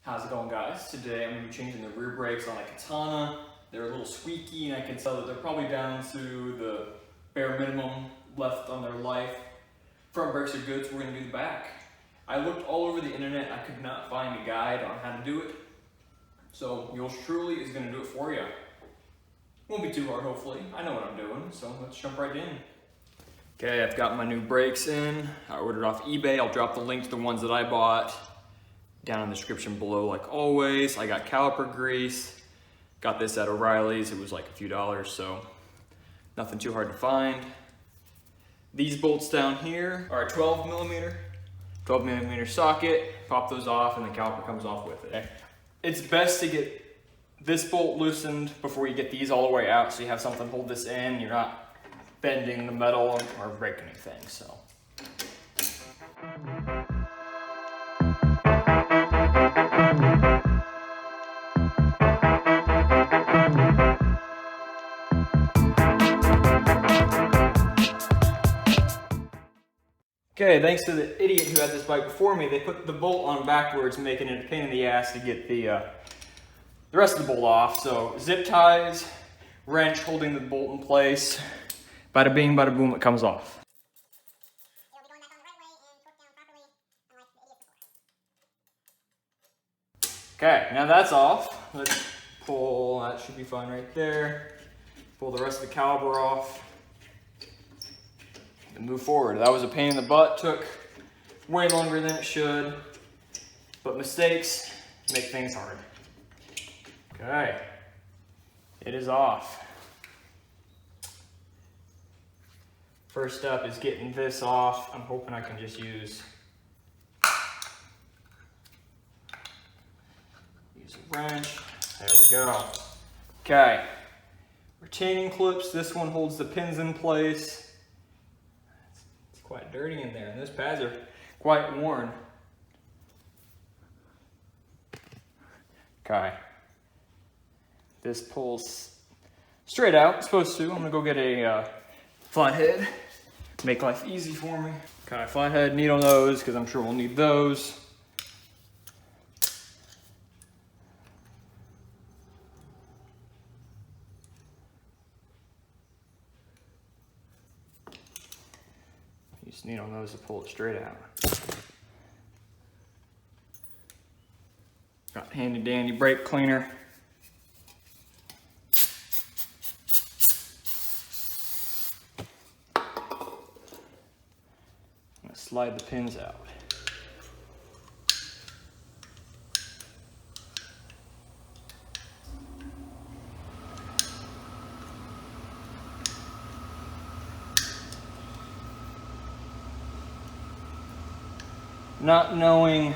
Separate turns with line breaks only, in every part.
How's it going, guys? Today I'm going to be changing the rear brakes on a Katana. They're a little squeaky and I can tell that they're probably down to the bare minimum left on their life. Front brakes are good, so we're going to do the back. I looked all over the internet, I could not find a guide on how to do it. So yours truly is going to do it for you. Won't be too hard, hopefully. I know what I'm doing, so let's jump right in. Okay, I've got my new brakes in. I ordered off eBay. I'll drop the link to the ones that I bought down in the description below, like always. I got caliper grease. Got this at O'Reilly's. It was like a few dollars, so nothing too hard to find. These bolts down here are a 12 millimeter socket. Pop those off and the caliper comes off with it. Okay. It's best to get this bolt loosened before you get these all the way out, so you have something to hold this in. You're not bending the metal or breaking anything, so. Okay, thanks to the idiot who had this bike before me, they put the bolt on backwards, making it a pain in the ass to get the rest of the bolt off. So zip ties, wrench holding the bolt in place, bada bing, bada boom, it comes off. Okay, now that's off. Let's pull, that should be fine right there. Pull the rest of the caliper off and move forward. That was a pain in the butt, took way longer than it should, but mistakes make things hard. Okay, it is off. First step is getting this off. I'm hoping I can just use a wrench. There we go. Okay, retaining clips. This one holds the pins in place. It's quite dirty in there, and those pads are quite worn. Okay, this pulls straight out. It's supposed to. I'm gonna go get a flathead. Make life easy for me. Okay, flathead, needle nose, because I'm sure we'll need those. Use needle nose to pull it straight out. Got handy dandy brake cleaner. Slide the pins out. Not knowing,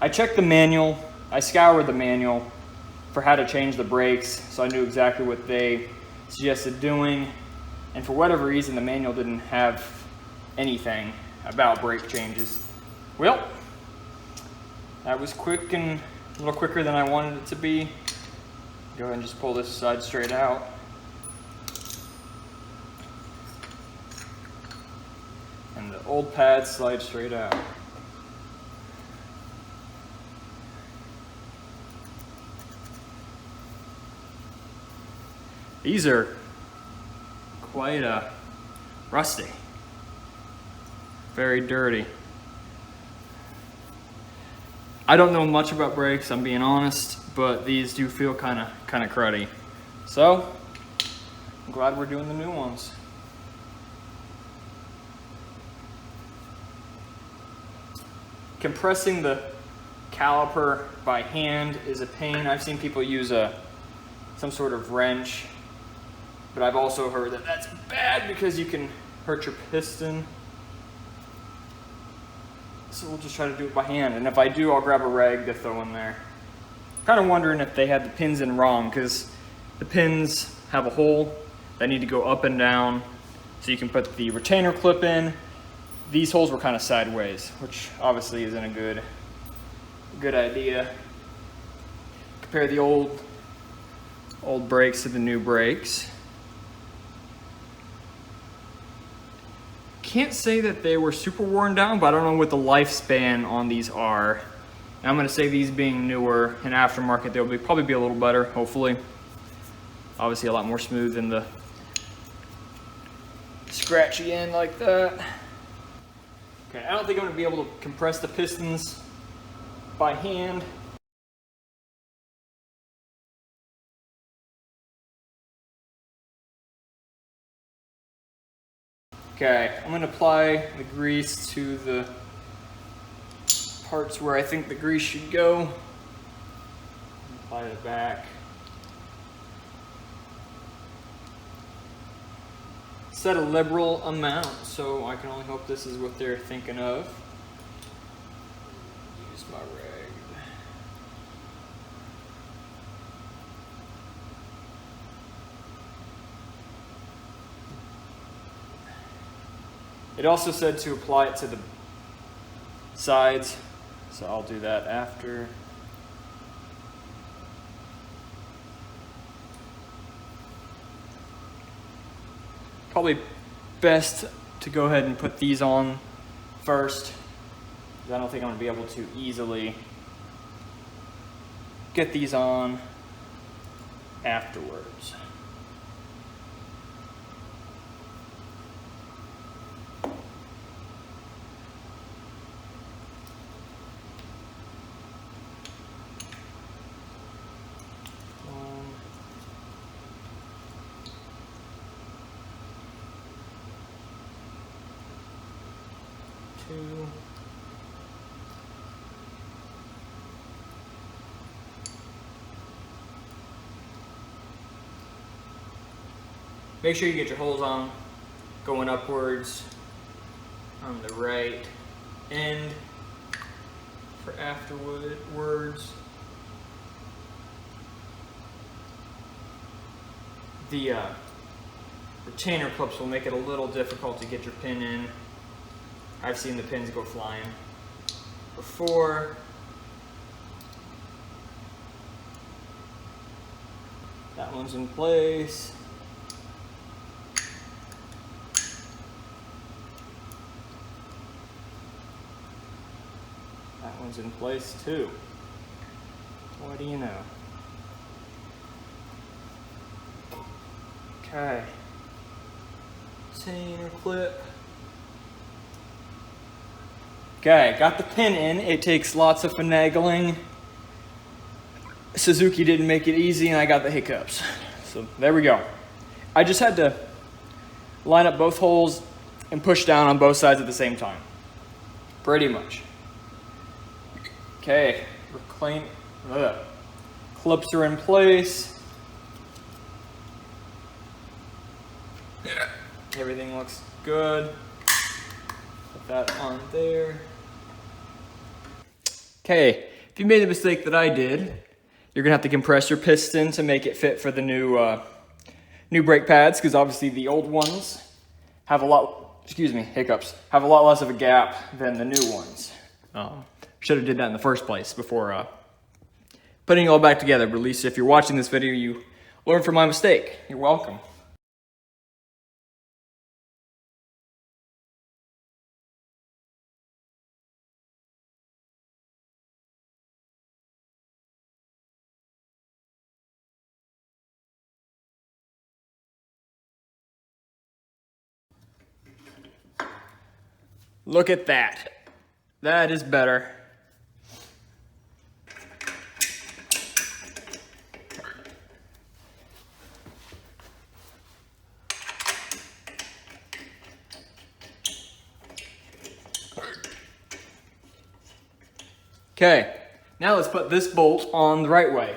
I checked the manual, I scoured the manual for how to change the brakes, so I knew exactly what they suggested doing, and for whatever reason the manual didn't have anything about brake changes. Well, that was quick and a little quicker than I wanted it to be. Go ahead and just pull this side straight out. And the old pads slide straight out. These are quite rusty. Very dirty. I don't know much about brakes, I'm being honest, but these do feel kind of cruddy. So, I'm glad we're doing the new ones. Compressing the caliper by hand is a pain. I've seen people use some sort of wrench, but I've also heard that that's bad because you can hurt your piston. So we'll just try to do it by hand, and if I do, I'll grab a rag to throw in there. Kind of wondering if they had the pins in wrong, because the pins have a hole that need to go up and down, so you can put the retainer clip in. These holes were kind of sideways, which obviously isn't a good idea. Compare the old brakes to the new brakes. Can't say that they were super worn down, but I don't know what the lifespan on these are. I'm gonna say these being newer and aftermarket, they'll probably be a little better, hopefully. Obviously a lot more smooth than the scratchy end like that. Okay, I don't think I'm gonna be able to compress the pistons by hand. Okay, I'm gonna apply the grease to the parts where I think the grease should go. Apply it back. Set a liberal amount, so I can only hope this is what they're thinking of. Use my rag. It also said to apply it to the sides, so I'll do that after. Probably best to go ahead and put these on first, because I don't think I'm going to be able to easily get these on afterwards. Two. Make sure you get your holes on, going upwards on the right end for afterwards. The retainer clips will make it a little difficult to get your pin in. I've seen the pins go flying before. That one's in place. That one's in place too. What do you know? Okay. Retainer clip. Okay, got the pin in. It takes lots of finagling. Suzuki didn't make it easy and I got the hiccups. So there we go. I just had to line up both holes and push down on both sides at the same time. Pretty much. Okay, clips are in place. Everything looks good. Put that on there. Okay, if you made the mistake that I did, you're gonna have to compress your piston to make it fit for the new brake pads, because obviously the old ones have a lot, have a lot less of a gap than the new ones. Should have did that in the first place before putting it all back together, but at least if you're watching this video, you learned from my mistake. You're welcome. Look at that. That is better. Okay, now let's put this bolt on the right way.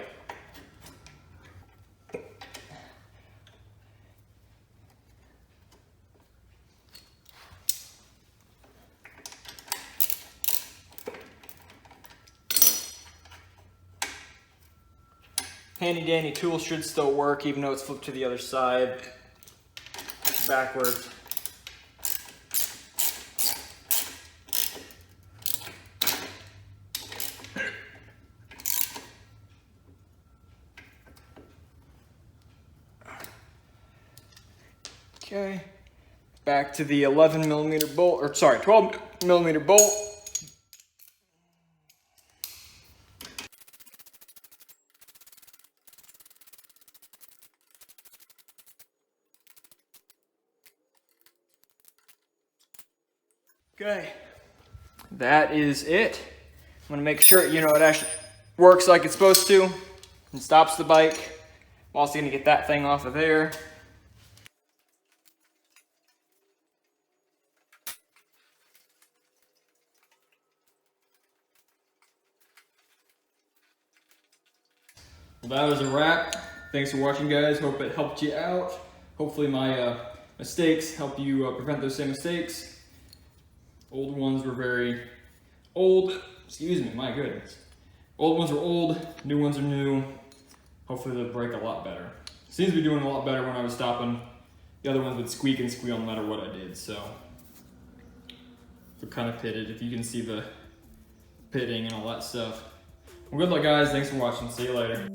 Handy dandy tool should still work even though it's flipped to the other side, backwards. Okay, back to the 11mm bolt, or sorry, 12mm bolt. Okay, that is it. I'm gonna make sure, you know, it actually works like it's supposed to and stops the bike. I'm also gonna get that thing off of there. Well, that was a wrap. Thanks for watching, guys. Hope it helped you out. Hopefully my mistakes help you prevent those same mistakes. Old ones were very old. Excuse me, my goodness. Old ones are old, new ones are new. Hopefully they'll break a lot better. Seems to be doing a lot better when I was stopping. The other ones would squeak and squeal no matter what I did, so. They're kind of pitted, if you can see the pitting and all that stuff. Well, good luck, guys. Thanks for watching. See you later.